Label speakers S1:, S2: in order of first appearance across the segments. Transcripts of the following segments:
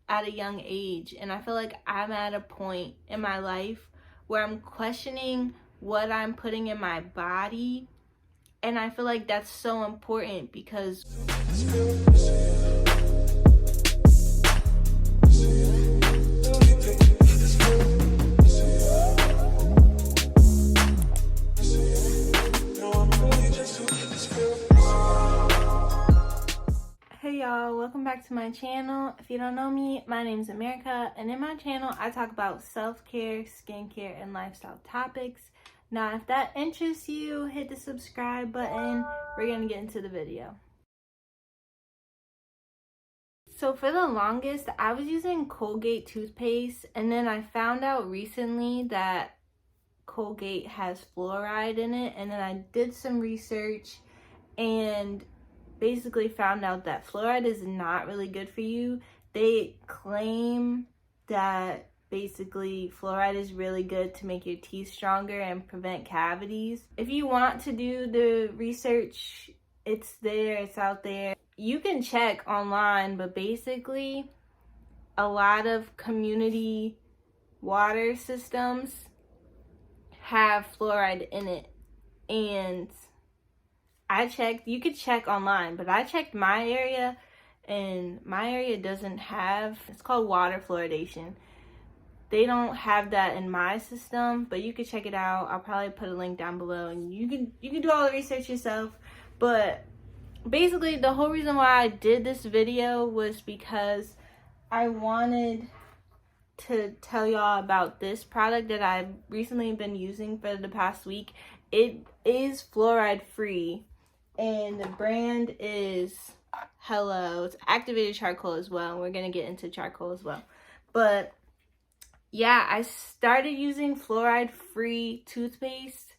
S1: at a young age, and I feel like I'm at a point in my life where I'm questioning what I'm putting in my body, and I feel like that's so important because hey y'all, welcome back to my channel. If you don't know me, my name is America, and in my channel I talk about self-care, skincare, and lifestyle topics. Now if that interests you, hit the subscribe button. We're gonna get into the video. So for the longest, I was using Colgate toothpaste, and then I found out recently that Colgate has fluoride in it, and then I did some research and basically found out that fluoride is not really good for you. They claim that basically fluoride is really good to make your teeth stronger and prevent cavities. If you want to do the research, it's there, it's out there. You can check online, but basically a lot of community water systems have fluoride in it, and I checked, you could check online, but I checked my area, and my area doesn't have, it's called water fluoridation. They don't have that in my system, but you could check it out. I'll probably put a link down below, and you can do all the research yourself. But basically the whole reason why I did this video was because I wanted to tell y'all about this product that I've recently been using for the past week. It is fluoride free, and the brand is Hello. It's activated charcoal as well. We're gonna get into charcoal as well. But yeah, I started using fluoride free toothpaste,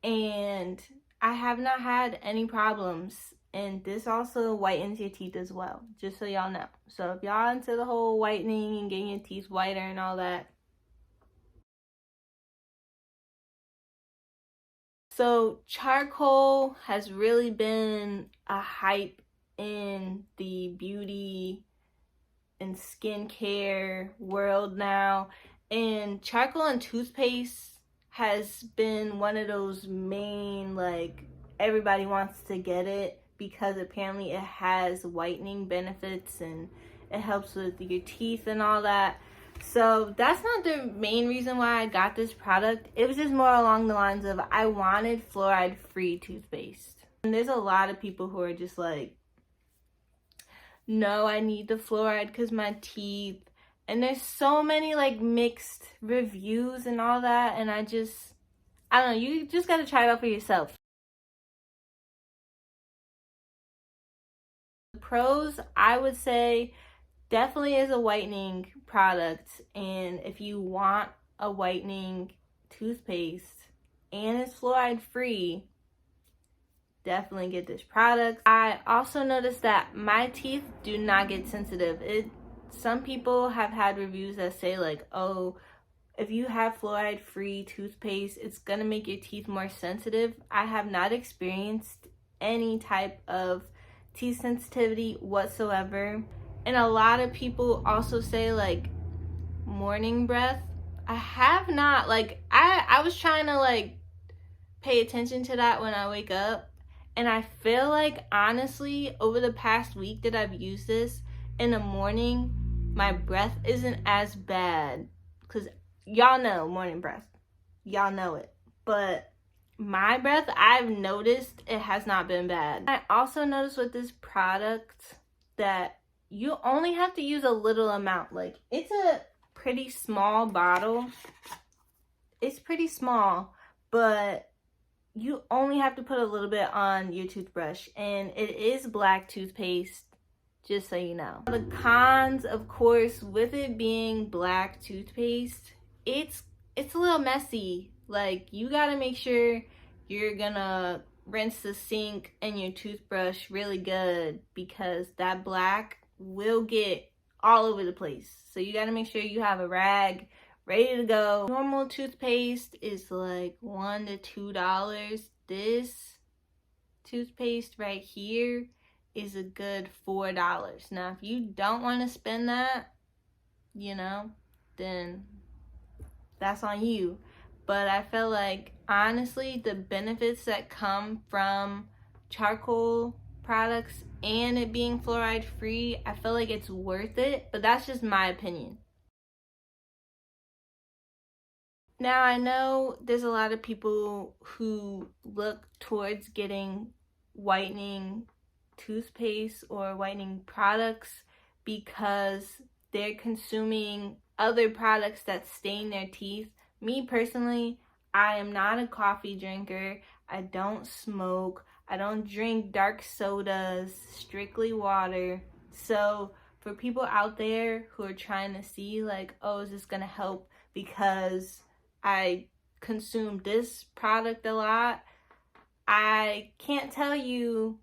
S1: and I have not had any problems. And this also whitens your teeth as well, just so y'all know. So if y'all into the whole whitening and getting your teeth whiter and all that. So charcoal has really been a hype in the beauty and skincare world now. And charcoal and toothpaste has been one of those main, like, everybody wants to get it because apparently it has whitening benefits and it helps with your teeth and all that. So that's not the main reason why I got this product. It was just more along the lines of I wanted fluoride free toothpaste. And there's a lot of people who are just like, no, I need the fluoride because my teeth. And there's so many like mixed reviews and all that, and I don't know, you just gotta try it out for yourself. The pros, I would say, definitely is a whitening product, and if you want a whitening toothpaste and it's fluoride free, definitely get this product. I also noticed that my teeth do not get sensitive. Some people have had reviews that say like, oh, if you have fluoride free toothpaste, it's gonna make your teeth more sensitive. I have not experienced any type of teeth sensitivity whatsoever. And a lot of people also say like morning breath. I have not, like, I was trying to like pay attention to that when I wake up, and I feel like honestly over the past week that I've used this, in the morning my breath isn't as bad, because y'all know morning breath, y'all know it, but my breath, I've noticed it has not been bad. I also noticed with this product that you only have to use a little amount. Like, it's a pretty small bottle, it's pretty small, but you only have to put a little bit on your toothbrush, and it is black toothpaste, just so you know. The cons, of course, with it being black toothpaste, it's a little messy. Like, you gotta make sure you're gonna rinse the sink and your toothbrush really good, because that black will get all over the place. So you gotta make sure you have a rag ready to go. Normal toothpaste is like $1 to $2. This toothpaste right here is a good $4. Now, if you don't want to spend that, then that's on you. But I feel like, honestly, the benefits that come from charcoal products and it being fluoride free, I feel like it's worth it, but that's just my opinion. Now, I know there's a lot of people who look towards getting whitening toothpaste or whitening products because they're consuming other products that stain their teeth. Me personally, I am not a coffee drinker. I don't smoke. I don't drink dark sodas, strictly water. So, for people out there who are trying to see, like, oh, is this gonna help because I consume this product a lot, I can't tell you,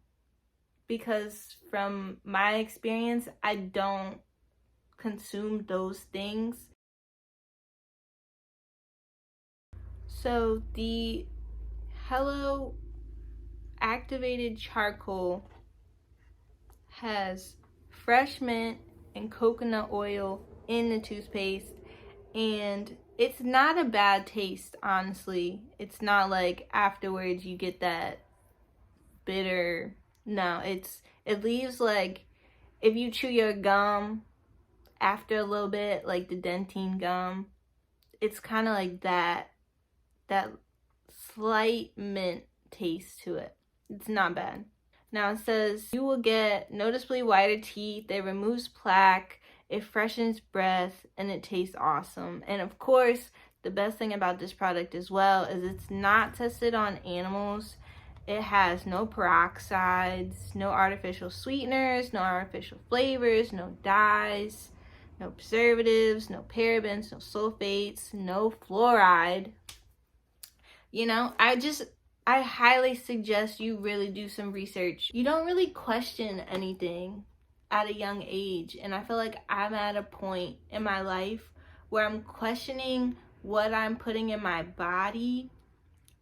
S1: because from my experience, I don't consume those things. So the Hello activated charcoal has fresh mint and coconut oil in the toothpaste, and it's not a bad taste, honestly. It's not like afterwards you get that bitter. No, it leaves like, if you chew your gum after a little bit, like the dentine gum, it's kind of like that slight mint taste to it. It's not bad. Now it says you will get noticeably whiter teeth, it removes plaque, it freshens breath, and it tastes awesome. And of course, the best thing about this product as well is it's not tested on animals. It has no peroxides, no artificial sweeteners, no artificial flavors, no dyes, no preservatives, no parabens, no sulfates, no fluoride. I highly suggest you really do some research. You don't really question anything at a young age. And I feel like I'm at a point in my life where I'm questioning what I'm putting in my body.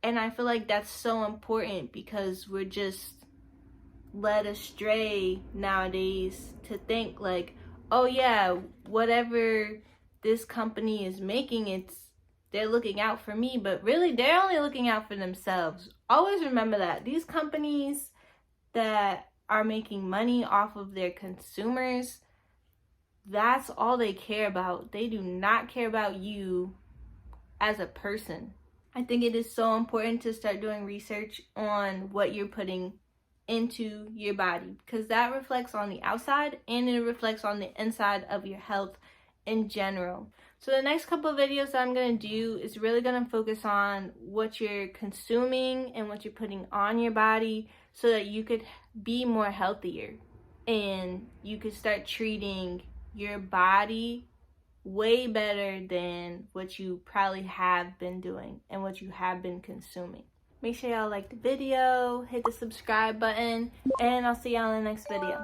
S1: And I feel like that's so important because we're just led astray nowadays to think like, oh yeah, whatever this company is making, they're looking out for me, but really they're only looking out for themselves. Always remember that. These companies that are making money off of their consumers, that's all they care about. They do not care about you as a person. I think it is so important to start doing research on what you're putting into your body, because that reflects on the outside and it reflects on the inside of your health in general. So the next couple of videos that I'm going to do is really going to focus on what you're consuming and what you're putting on your body so that you could be more healthier and you could start treating your body way better than what you probably have been doing and what you have been consuming. Make sure y'all like the video, hit the subscribe button, and I'll see y'all in the next video.